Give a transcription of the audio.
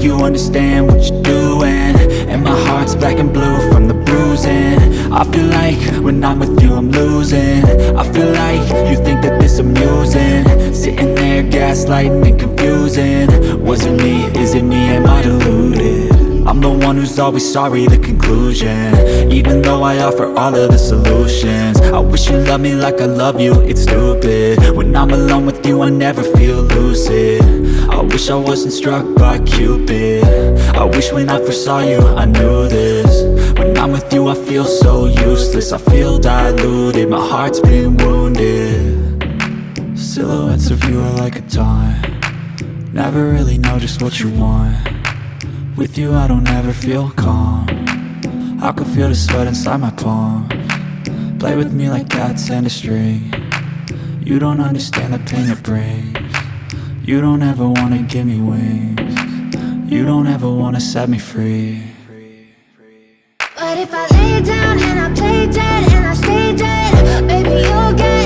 You understand what you're doing, and my heart's black and blue from the bruising. I feel like when I'm with you I'm losing. I feel like you think that this amusing, sitting there gaslighting and confusing. Was it me? Is it me? Am I deluded? I'm the one who's always sorry, the conclusion. Even though I offer all of the solutions, I wish you loved me like I love you, it's stupid. When I'm alone with you I never feel lucid. I wish I wasn't struck by Cupid. I wish when I first saw you I knew this. When I'm with you I feel so useless, I feel diluted, my heart's been wounded. Silhouettes of you are like a taunt, never really know just what you want. With you I don't ever feel calm, I can feel the sweat inside my palms. Play with me like cats and a string. You don't understand the pain it brings. You don't ever wanna give me wings. You don't ever wanna set me free. But if I lay down and I play dead and I stay dead, baby you'll get